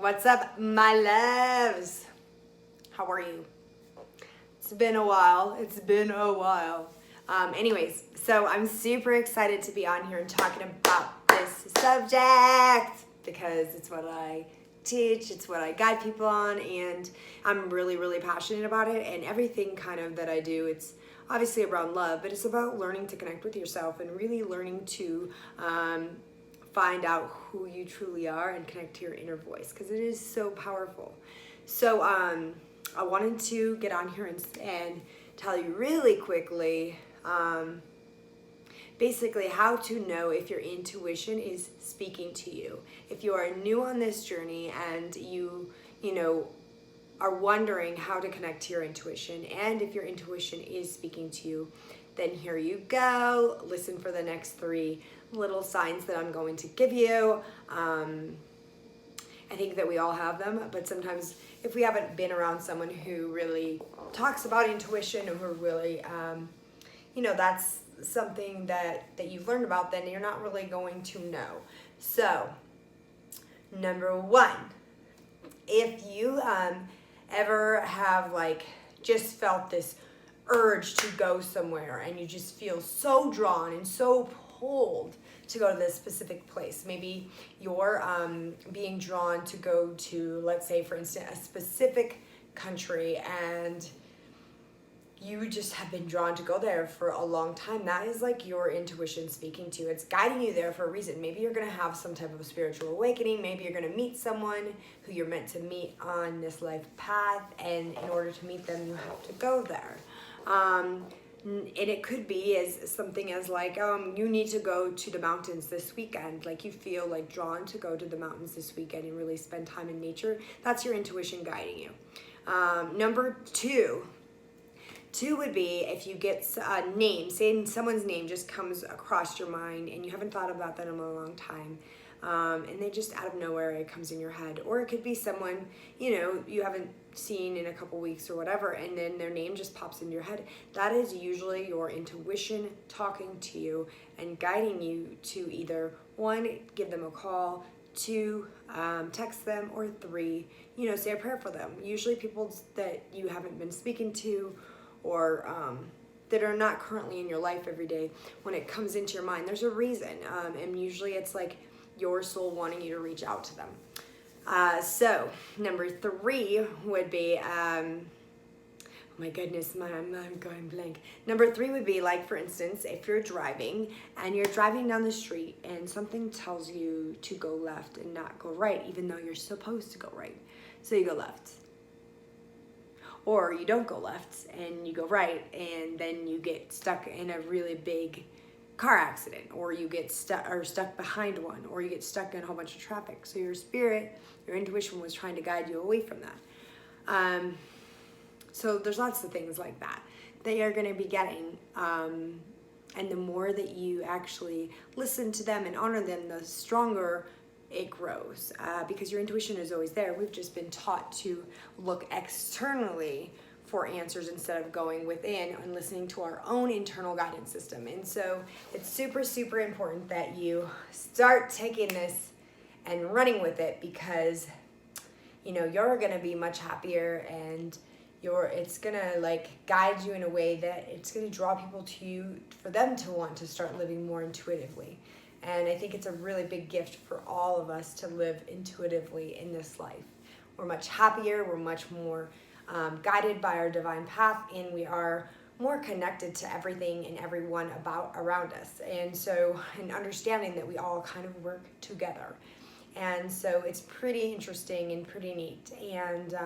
What's up, my loves? How are you? It's been a while. Anyways, so I'm super excited to be on here and talking about this subject because it's what I teach, it's what I guide people on, and I'm really, really passionate about it. And everything kind of that I do, it's obviously around love, but it's about learning to connect with yourself and really learning to find out who you truly are and connect to your inner voice, because it is so powerful. So I wanted to get on here and tell you really quickly basically how to know if your intuition is speaking to you. If you are new on this journey and you are wondering how to connect to your intuition, and if your intuition is speaking to you, then here you go. Listen for the next 3 little signs that I'm going to give you. I think that we all have them, but sometimes if we haven't been around someone who really talks about intuition, or who really, that's something that you've learned about, then you're not really going to know. So, number 1, if you ever have just felt this urge to go somewhere, and you just feel so drawn and so pulled to go to this specific place. Maybe you're being drawn to go to, let's say for instance, a specific country, and you just have been drawn to go there for a long time. That is like your intuition speaking to you. It's guiding you there for a reason. Maybe you're going to have some type of spiritual awakening. Maybe you're going to meet someone who you're meant to meet on this life path, and in order to meet them, you have to go there. And it could be as something as you need to go to the mountains this weekend. You feel drawn to go to the mountains this weekend and really spend time in nature. That's your intuition guiding you. Number 2 would be if you get a name, say someone's name just comes across your mind and you haven't thought about them in a long time. And they just out of nowhere, it comes in your head. Or it could be someone, you haven't seen in a couple weeks or whatever, and then their name just pops into your head. That is usually your intuition talking to you and guiding you to either 1, give them a call, 2, text them, or 3, say a prayer for them. Usually people that you haven't been speaking to, or that are not currently in your life every day, when it comes into your mind, there's a reason. And usually it's your soul wanting you to reach out to them. So number 3 would be, oh my goodness, I'm going blank. Number 3 would be for instance, if you're driving and you're driving down the street and something tells you to go left and not go right, even though you're supposed to go right. So you go left. Or you don't go left and you go right, and then you get stuck in a really big car accident, or you get stuck behind one, or you get stuck in a whole bunch of traffic. So your spirit, your intuition was trying to guide you away from that. So there's lots of things like that you're going to be getting. And the more that you actually listen to them and honor them, the stronger it grows, because your intuition is always there. We've just been taught to look externally for answers instead of going within and listening to our own internal guidance system. And so it's super, super important that you start taking this and running with it, because you're going to be much happier, and it's going to guide you in a way that it's going to draw people to you for them to want to start living more intuitively. And I think it's a really big gift for all of us to live intuitively in this life. We're much happier, we're much more guided by our divine path, and we are more connected to everything and everyone around us. And so, and understanding that we all kind of work together. And so it's pretty interesting and pretty neat. And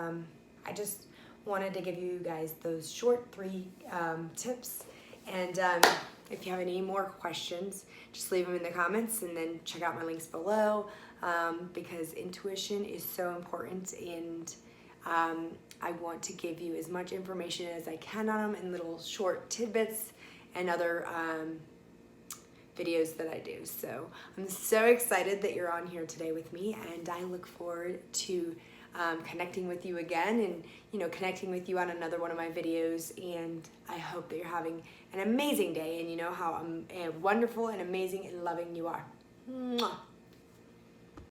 I just wanted to give you guys those short 3 tips. And if you have any more questions, just leave them in the comments, and then check out my links below, because intuition is so important, and I want to give you as much information as I can on them in little short tidbits and other videos that I do. So I'm so excited that you're on here today with me, and I look forward to connecting with you again, and connecting with you on another one of my videos. And I hope that you're having an amazing day, and you know how wonderful and amazing and loving you are. Mwah.